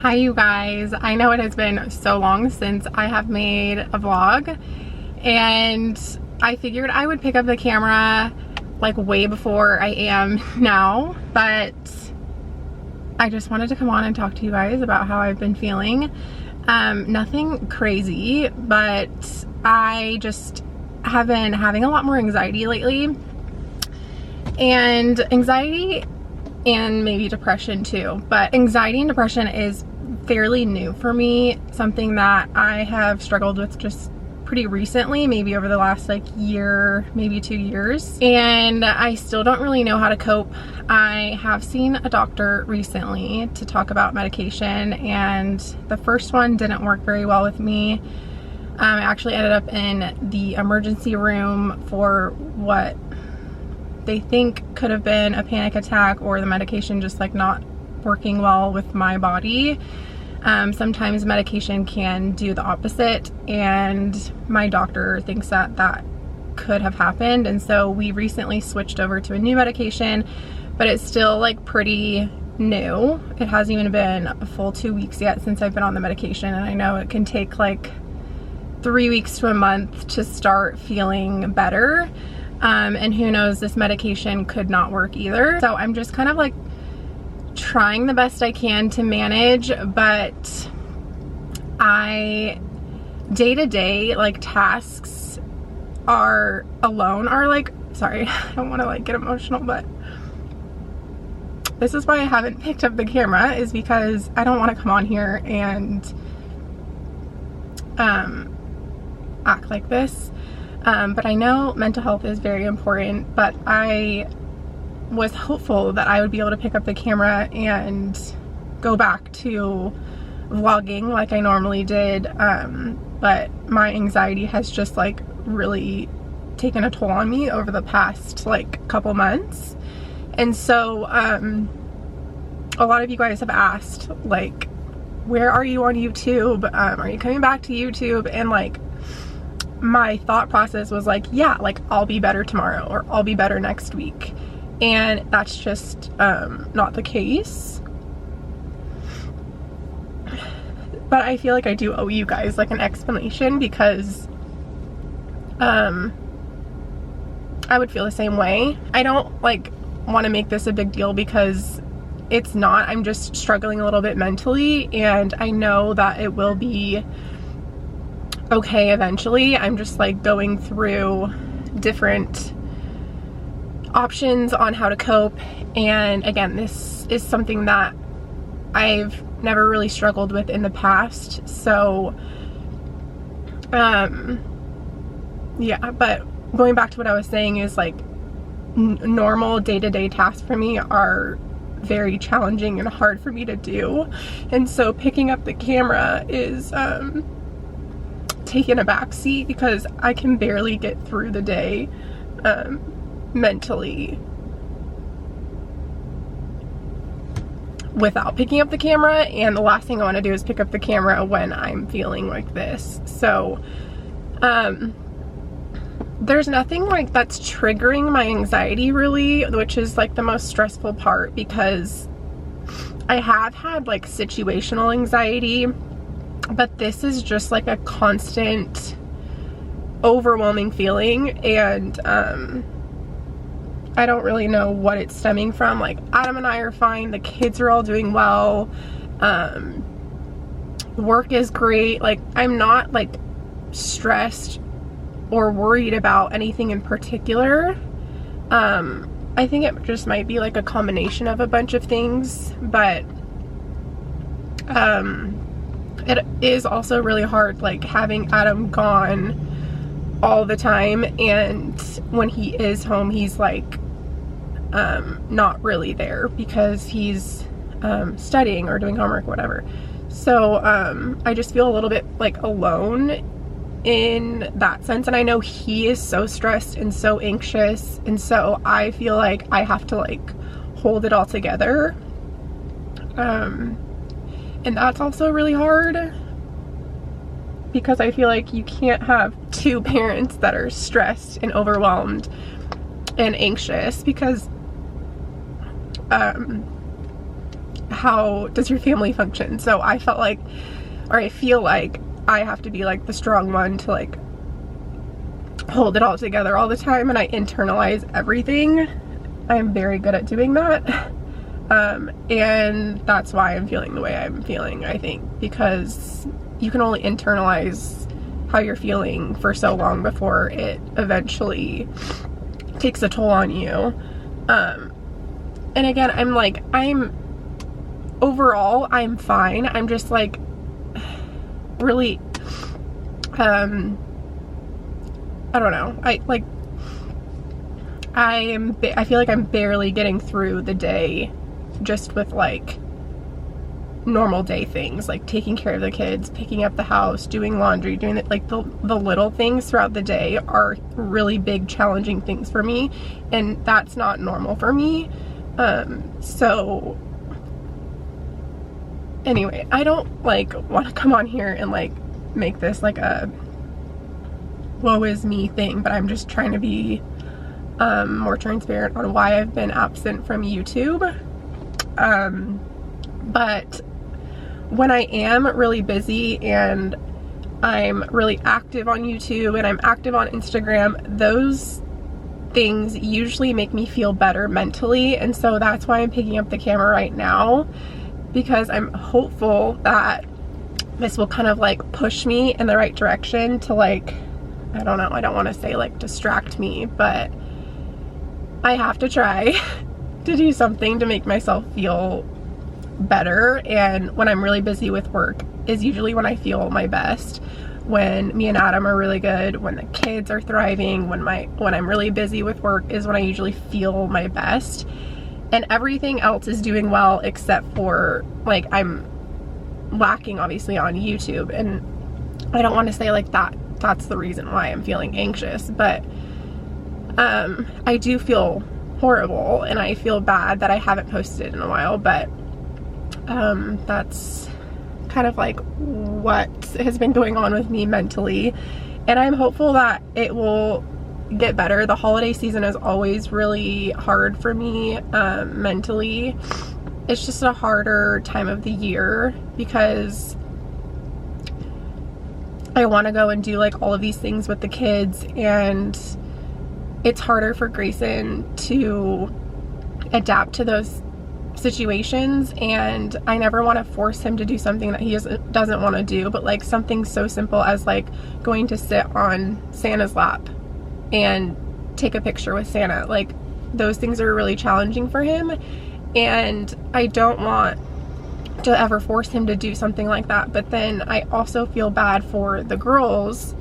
Hi you guys, I know it has been so long since I have made a vlog and I figured I would pick up the camera like way before I am now, but I just wanted to come on and talk to you guys about how I've been feeling. Nothing crazy, but I just have been having a lot more anxiety lately, and anxiety and maybe depression too, but anxiety and depression is fairly new for me, something that I have struggled with just pretty recently, maybe over the last like year, maybe 2 years, and I still don't really know how to cope. I have seen a doctor recently to talk about medication, and the first one didn't work very well with me. I actually ended up in the emergency room for what they think could have been a panic attack or the medication just like not working well with my body. Sometimes medication can do the opposite, and my doctor thinks that that could have happened, and so we recently switched over to a new medication, but it's still like pretty new. It hasn't even been a full 2 weeks yet since I've been on the medication, and I know it can take like 3 weeks to a month to start feeling better. And who knows, this medication could not work either. So I'm just kind of like trying the best I can to manage, but day-to-day like tasks are like, sorry, I don't want to like get emotional, but this is why I haven't picked up the camera, is because I don't want to come on here and act like this. But I know mental health is very important, but I was hopeful that I would be able to pick up the camera and go back to vlogging like I normally did, but my anxiety has just like really taken a toll on me over the past like couple months. And so a lot of you guys have asked like, where are you on YouTube? Are you coming back to YouTube? And like, my thought process was like, yeah, like I'll be better tomorrow or I'll be better next week. And that's just not the case. But I feel like I do owe you guys like an explanation, because I would feel the same way. I don't like want to make this a big deal, because it's not. I'm just struggling a little bit mentally, and I know that it will be okay eventually. I'm just like going through different options on how to cope, and again, this is something that I've never really struggled with in the past, so yeah. But going back to what I was saying is like, normal day-to-day tasks for me are very challenging and hard for me to do, and so picking up the camera is taking a back seat, because I can barely get through the day mentally without picking up the camera, and the last thing I want to do is pick up the camera when I'm feeling like this. So there's nothing like that's triggering my anxiety really, which is like the most stressful part, because I have had like situational anxiety, but this is just like a constant overwhelming feeling, and I don't really know what it's stemming from. Like, Adam and I are fine, the kids are all doing well, work is great, like I'm not like stressed or worried about anything in particular. I think it just might be like a combination of a bunch of things, but it is also really hard like having Adam gone all the time, and when he is home he's like not really there because he's studying or doing homework, whatever. So I just feel a little bit like alone in that sense, and I know he is so stressed and so anxious, and so I feel like I have to like hold it all together, and that's also really hard, because I feel like you can't have two parents that are stressed and overwhelmed and anxious, because how does your family function? So I felt like, or I feel like I have to be like the strong one to like hold it all together all the time, and I internalize everything. I'm very good at doing that. And that's why I'm feeling the way I'm feeling, I think, because you can only internalize how you're feeling for so long before it eventually takes a toll on you. And again, overall, I'm fine. I'm just like really, I don't know. I feel like I'm barely getting through the day just with like normal day things, like taking care of the kids, picking up the house, doing laundry, doing it, like the little things throughout the day are really big challenging things for me, and that's not normal for me. So anyway, I don't like want to come on here and like make this like a woe is me thing, but I'm just trying to be more transparent on why I've been absent from YouTube. But when I am really busy and I'm really active on YouTube and I'm active on Instagram, those things usually make me feel better mentally, and so that's why I'm picking up the camera right now, because I'm hopeful that this will kind of like push me in the right direction to like, I don't know, I don't want to say like distract me, but I have to try to do something to make myself feel better. And when I'm really busy with work is usually when I feel my best. When me and Adam are really good, when the kids are thriving, when I'm really busy with work is when I usually feel my best. And everything else is doing well except for like I'm lacking obviously on YouTube. And I don't want to say like that's the reason why I'm feeling anxious, but I do feel horrible and I feel bad that I haven't posted in a while, but that's kind of like what has been going on with me mentally, and I'm hopeful that it will get better. The holiday season is always really hard for me mentally. It's just a harder time of the year because I want to go and do like all of these things with the kids, and it's harder for Grayson to adapt to those situations, and I never want to force him to do something that he doesn't want to do, but like something so simple as like going to sit on Santa's lap and take a picture with Santa, like those things are really challenging for him, and I don't want to ever force him to do something like that. But then I also feel bad for the girls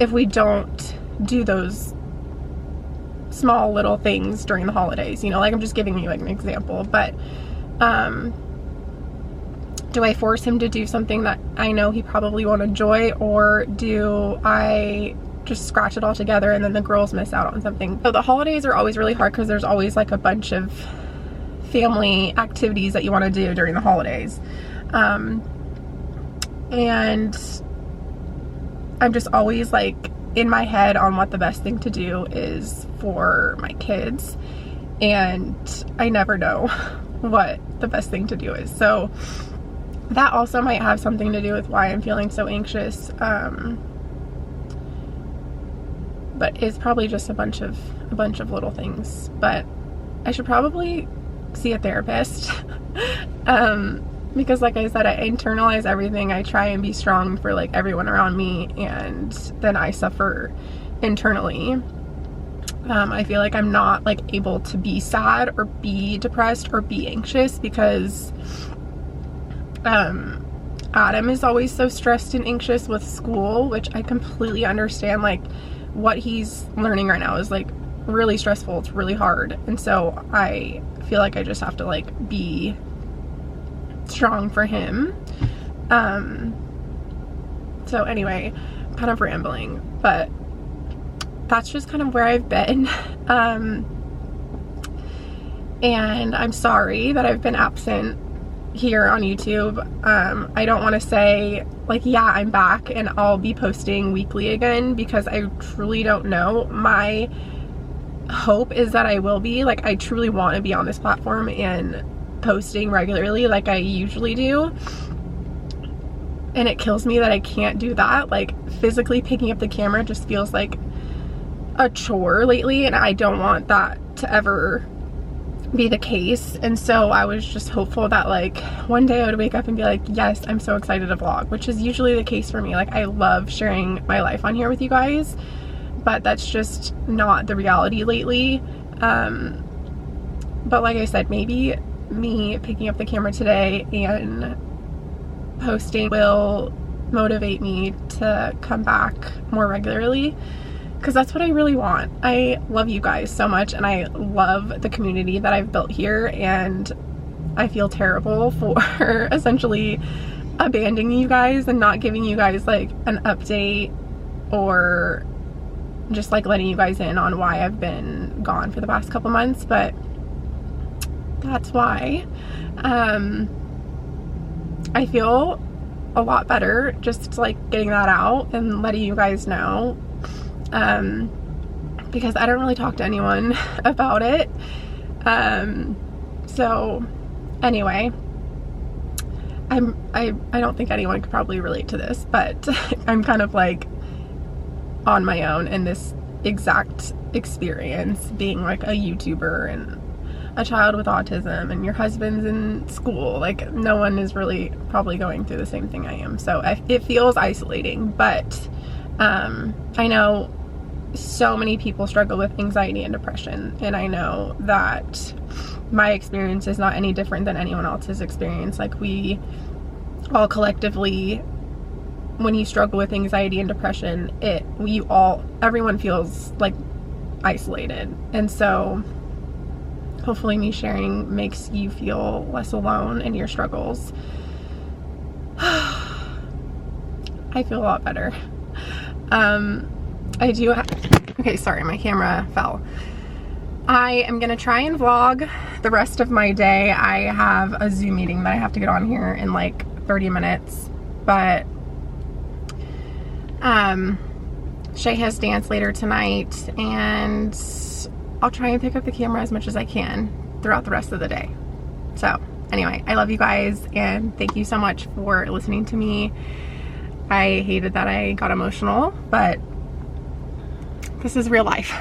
if we don't do those small little things during the holidays, you know, like I'm just giving you like an example. But do I force him to do something that I know he probably won't enjoy, or do I just scratch it all together and then the girls miss out on something? So the holidays are always really hard because there's always like a bunch of family activities that you want to do during the holidays, and I'm just always like in my head on what the best thing to do is for my kids, and I never know what the best thing to do is. So that also might have something to do with why I'm feeling so anxious, but it's probably just a bunch of little things. But I should probably see a therapist because like I said, I internalize everything. I try and be strong for like everyone around me, and then I suffer internally. I feel like I'm not like able to be sad or be depressed or be anxious because Adam is always so stressed and anxious with school, which I completely understand. Like what he's learning right now is like really stressful. It's really hard, and so I feel like I just have to like be strong for him. So anyway, kind of rambling, but that's just kind of where I've been. And I'm sorry that I've been absent here on YouTube. I don't want to say like, yeah, I'm back and I'll be posting weekly again, because I truly don't know. My hope is that I will be. Like, I truly want to be on this platform and posting regularly like I usually do. And it kills me that I can't do that. Like, physically picking up the camera just feels like a chore lately, and I don't want that to ever be the case. And so I was just hopeful that like one day I would wake up and be like, yes, I'm so excited to vlog, which is usually the case for me. Like, I love sharing my life on here with you guys, but that's just not the reality lately. But like I said, maybe me picking up the camera today and posting will motivate me to come back more regularly, because that's what I really want. I love you guys so much, and I love the community that I've built here, and I feel terrible for essentially abandoning you guys and not giving you guys like an update, or just like letting you guys in on why I've been gone for the past couple months. But that's why. I feel a lot better just like getting that out and letting you guys know, because I don't really talk to anyone about it. So anyway, I don't think anyone could probably relate to this, but I'm kind of like on my own in this exact experience, being like a YouTuber and a child with autism, and your husband's in school. Like, no one is really probably going through the same thing I am. So it feels isolating, but I know so many people struggle with anxiety and depression, and I know that my experience is not any different than anyone else's experience. Like, we all collectively, when you struggle with anxiety and depression, everyone feels like isolated. And so hopefully me sharing makes you feel less alone in your struggles. I feel a lot better. Okay, sorry, my camera fell. I am gonna try and vlog the rest of my day. I have a Zoom meeting that I have to get on here in like 30 minutes, but Shay has dance later tonight, and I'll try and pick up the camera as much as I can throughout the rest of the day. So anyway, I love you guys, and thank you so much for listening to me. I hated that I got emotional, but this is real life.